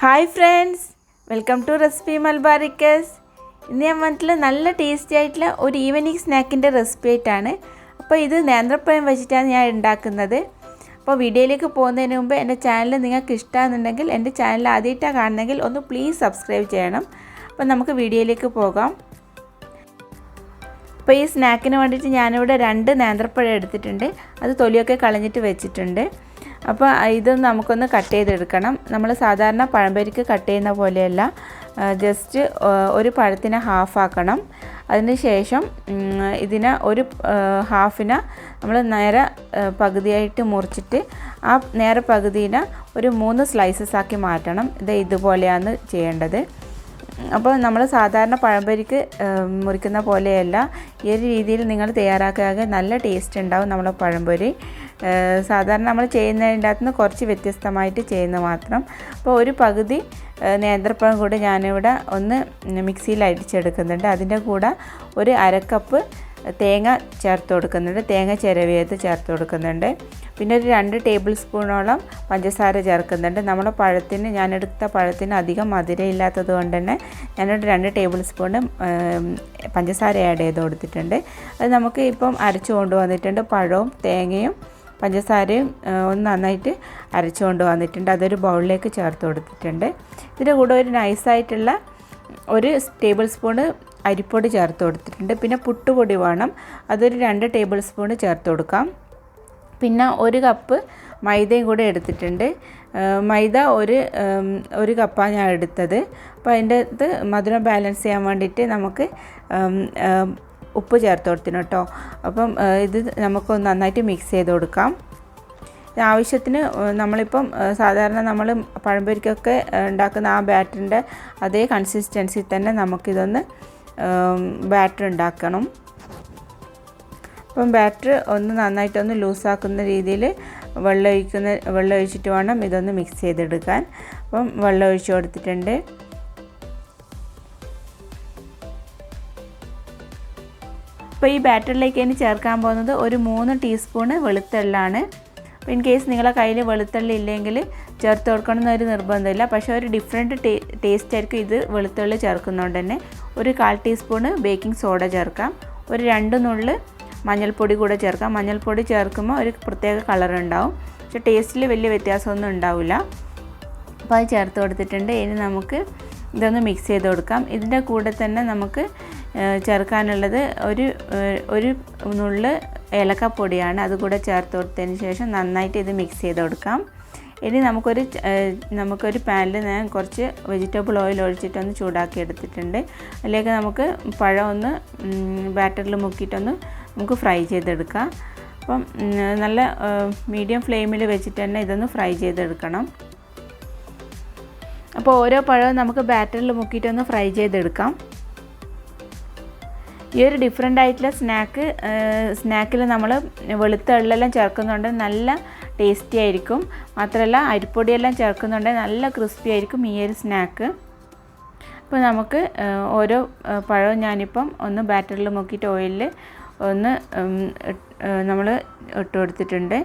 Hi friends, welcome to recipe Malabaricus. ഇന്ന് ഞാൻ വന്നിട്ടുള്ള നല്ല ടേസ്റ്റി ആയിട്ടുള്ള ഒരു ഈവനിങ് സ്നാക്കിൻ്റെ റെസിപ്പി ആയിട്ടാണ്. അപ്പോൾ ഇത് നേന്ത്രപ്പഴം വെച്ചിട്ടാണ് ഞാൻ ഉണ്ടാക്കുന്നത്. അപ്പോൾ വീഡിയോയിലേക്ക് പോകുന്നതിന് മുമ്പ് എൻ്റെ ചാനൽ നിങ്ങൾക്ക് ഇഷ്ടമാണെന്നുണ്ടെങ്കിൽ എൻ്റെ ചാനൽ ആദ്യമായിട്ടാണ് കാണുന്നെങ്കിൽ ഒന്ന് പ്ലീസ് സബ്സ്ക്രൈബ് ചെയ്യണം. അപ്പോൾ നമുക്ക് വീഡിയോയിലേക്ക് പോകാം. അപ്പോൾ ഈ സ്നാക്കിന് വേണ്ടിയിട്ട് ഞാനിവിടെ 2 നേന്ത്രപ്പഴം എടുത്തിട്ടുണ്ട്. അത് തൊലിയൊക്കെ കളഞ്ഞിട്ട് വെച്ചിട്ടുണ്ട്. അപ്പോൾ ഇത് നമുക്കൊന്ന് കട്ട് ചെയ്തെടുക്കണം. നമ്മൾ സാധാരണ പഴംപൊരിക്ക് കട്ട് ചെയ്യുന്ന പോലെയല്ല, ജസ്റ്റ് ഒരു പഴത്തിനെ ഹാഫ് ആക്കണം. അതിന് ശേഷം ഇതിനെ ഒരു ഹാഫിനെ നമ്മൾ നേരെ പകുതിയായിട്ട് മുറിച്ചിട്ട് ആ നേരെ പകുതിനെ ഒരു 3 സ്ലൈസസ് ആക്കി മാറ്റണം. ഇതുപോലെയാണ് ചെയ്യേണ്ടത്. അപ്പോൾ നമ്മൾ സാധാരണ പഴംപൊരിക്ക് മുറിക്കുന്ന പോലെയല്ല, ഈ ഒരു രീതിയിൽ നിങ്ങൾ തയ്യാറാക്കുക, നല്ല ടേസ്റ്റ് ഉണ്ടാവും നമ്മുടെ പഴംപൊരി. സാധാരണ നമ്മൾ ചെയ്യുന്നതിൻ്റെ അകത്തുനിന്ന് കുറച്ച് വ്യത്യസ്തമായിട്ട് ചെയ്യുന്നത് മാത്രം. അപ്പോൾ ഒരു പകുതി നേന്ത്രപ്പഴം കൂടി ഞാനിവിടെ ഒന്ന് മിക്സിയിൽ അടിച്ചെടുക്കുന്നുണ്ട്. അതിൻ്റെ കൂടെ ഒരു 1/2 കപ്പ് തേങ്ങ ചേർത്ത് കൊടുക്കുന്നുണ്ട്, തേങ്ങ ചിരവിയത് ചേർത്ത് കൊടുക്കുന്നുണ്ട്. പിന്നെ ഒരു 2 ടേബിൾ സ്പൂണോളം പഞ്ചസാര ചേർക്കുന്നുണ്ട്. നമ്മുടെ പഴത്തിന്, ഞാനെടുത്ത പഴത്തിന് അധികം മധുരം ഇല്ലാത്തത് കൊണ്ട് തന്നെ ഞാനൊരു 2 ടേബിൾ സ്പൂൺ പഞ്ചസാര ആഡ് ചെയ്ത് കൊടുത്തിട്ടുണ്ട്. അത് നമുക്ക് ഇപ്പം അരച്ചു കൊണ്ടുവന്നിട്ടുണ്ട്. പഴവും തേങ്ങയും പഞ്ചസാരയും ഒന്ന് നന്നായിട്ട് അരച്ചു കൊണ്ടുവന്നിട്ടുണ്ട്. അതൊരു ബൗളിലേക്ക് ചേർത്ത് കൊടുത്തിട്ടുണ്ട്. ഇതിൻ്റെ കൂടെ ഒരു നൈസായിട്ടുള്ള 1 ടേബിൾ സ്പൂണ് അരിപ്പൊടി ചേർത്ത് കൊടുത്തിട്ടുണ്ട്. പിന്നെ പുട്ടുപൊടി വേണം, അതൊരു 2 ടേബിൾ സ്പൂണ് ചേർത്ത് കൊടുക്കാം. പിന്നെ 1 കപ്പ് മൈദയും കൂടെ എടുത്തിട്ടുണ്ട്. മൈദ ഒരു കപ്പാണ് ഞാൻ എടുത്തത്. അപ്പോൾ അതിൻ്റെ അത് മധുരം ബാലൻസ് ചെയ്യാൻ വേണ്ടിയിട്ട് നമുക്ക് ഉപ്പ് ചേർത്ത് കൊടുത്തിന് കേട്ടോ. അപ്പം ഇത് നമുക്കൊന്ന് നന്നായിട്ട് മിക്സ് ചെയ്ത് കൊടുക്കാം. ആവശ്യത്തിന് നമ്മളിപ്പം സാധാരണ നമ്മൾ പഴംപൊരിക്കൊക്കെ ഉണ്ടാക്കുന്ന ആ ബാറ്ററിൻ്റെ അതേ കൺസിസ്റ്റൻസി തന്നെ നമുക്കിതൊന്ന് ബാറ്റർ ഉണ്ടാക്കണം. അപ്പം ബാറ്റർ ഒന്ന് നന്നായിട്ടൊന്ന് ലൂസാക്കുന്ന രീതിയിൽ വെള്ളം ഒഴിച്ചിട്ട് വേണം ഇതൊന്ന് മിക്സ് ചെയ്തെടുക്കാൻ. അപ്പം വെള്ളം ഒഴിച്ച് കൊടുത്തിട്ടുണ്ട്. അപ്പോൾ ഈ ബാറ്ററിലേക്ക് ഇനി ചേർക്കാൻ പോകുന്നത് ഒരു 3 ടീസ്പൂണ് വെളുത്തുള്ളിയാണ്. അപ്പോൾ ഇൻ കേസ് നിങ്ങളെ കയ്യിൽ വെളുത്തുള്ളി ഇല്ലെങ്കിൽ ചേർത്ത് കൊടുക്കണമെന്നൊരു നിർബന്ധമില്ല. പക്ഷേ ഒരു ഡിഫറെൻറ്റ് ടേസ്റ്റ് ആയിരിക്കും ഇത് വെളുത്തുള്ളി ചേർക്കുന്നതുകൊണ്ട് തന്നെ. ഒരു 1/4 ടീസ്പൂണ് ബേക്കിംഗ് സോഡ ചേർക്കാം. ഒരു 2 നുള്ള് മഞ്ഞൾപ്പൊടി കൂടെ ചേർക്കാം. മഞ്ഞൾപ്പൊടി ചേർക്കുമ്പോൾ ഒരു പ്രത്യേക കളർ ഉണ്ടാവും, പക്ഷേ ടേസ്റ്റിൽ വലിയ വ്യത്യാസമൊന്നും ഉണ്ടാവില്ല. അപ്പോൾ അത് ചേർത്ത് കൊടുത്തിട്ടുണ്ട്. ഇനി നമുക്ക് ഇതൊന്ന് മിക്സ് ചെയ്ത് കൊടുക്കാം. ഇതിൻ്റെ കൂടെ തന്നെ നമുക്ക് ചേർക്കാനുള്ളത് ഒരു നുള്ള് ഏലക്കപ്പൊടിയാണ്. അതുകൂടെ ചേർത്ത് കൊടുത്തതിന് ശേഷം നന്നായിട്ട് ഇത് മിക്സ് ചെയ്ത് കൊടുക്കാം. ഇനി നമുക്കൊരു പാനിൽ ഞാൻ കുറച്ച് വെജിറ്റബിൾ ഓയിൽ ഒഴിച്ചിട്ടൊന്ന് ചൂടാക്കി എടുത്തിട്ടുണ്ട്. അതിലേക്ക് നമുക്ക് പഴം ഒന്ന് ബാറ്ററിൽ മുക്കിയിട്ടൊന്ന് നമുക്ക് ഫ്രൈ ചെയ്തെടുക്കാം. അപ്പം നല്ല മീഡിയം ഫ്ലെയിമിൽ വെച്ചിട്ട് തന്നെ ഇതൊന്ന് ഫ്രൈ ചെയ്തെടുക്കണം. അപ്പോൾ ഓരോ പഴവും നമുക്ക് ബാറ്ററിൽ മുക്കിയിട്ടൊന്ന് ഫ്രൈ ചെയ്തെടുക്കാം. ഈ ഒരു ഡിഫറെൻ്റ് ആയിട്ടുള്ള സ്നാക്കിൽ നമ്മൾ വെളുത്ത എള്ളെല്ലാം ചേർക്കുന്നുണ്ട്, നല്ല ടേസ്റ്റി ആയിരിക്കും. മാത്രമല്ല അരിപ്പൊടിയെല്ലാം ചേർക്കുന്നുണ്ട്, നല്ല ക്രിസ്പി ആയിരിക്കും ഈ ഒരു സ്നാക്ക്. അപ്പോൾ നമുക്ക് ഓരോ പഴവും ഞാനിപ്പം ഒന്ന് ബാറ്ററിൽ മുക്കിയിട്ട് ഓയിലിൽ ഒന്ന് നമ്മൾ ഇട്ട് കൊടുത്തിട്ടുണ്ട്.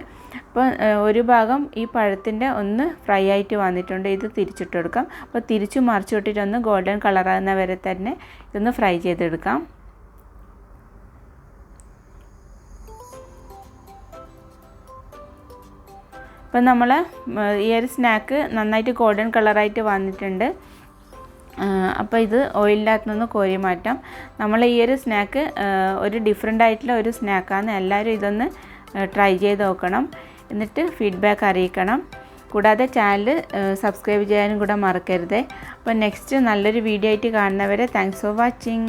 അപ്പോൾ ഒരു ഭാഗം ഈ പഴത്തിൻ്റെ ഒന്ന് ഫ്രൈ ആയിട്ട് വന്നിട്ടുണ്ട്. ഇത് തിരിച്ചിട്ട് കൊടുക്കാം. അപ്പോൾ തിരിച്ച് മറിച്ച് വിട്ടിട്ടൊന്ന് ഗോൾഡൻ കളറാകുന്ന വരെ തന്നെ ഇതൊന്ന് ഫ്രൈ ചെയ്തെടുക്കാം. അപ്പം നമ്മൾ ഈ ഒരു സ്നാക്ക് നന്നായിട്ട് ഗോൾഡൻ കളറായിട്ട് വന്നിട്ടുണ്ട്. അപ്പോൾ ഇത് ഓയിലിൻ്റെ അകത്തുനിന്ന് കോരി മാറ്റാം. നമ്മൾ ഈ ഒരു സ്നാക്ക് ഒരു ഡിഫറെൻ്റ് ആയിട്ടുള്ള ഒരു സ്നാക്കാണ്. എല്ലാവരും ഇതൊന്ന് ട്രൈ ചെയ്ത് നോക്കണം, എന്നിട്ട് ഫീഡ്ബാക്ക് അറിയിക്കണം. കൂടാതെ ചാനൽ സബ്സ്ക്രൈബ് ചെയ്യാനും കൂടെ മറക്കരുത്. അപ്പോൾ നെക്സ്റ്റ് നല്ലൊരു വീഡിയോ ആയിട്ട് കാണുന്നവരെ താങ്ക്സ് ഫോർ വാച്ചിങ്.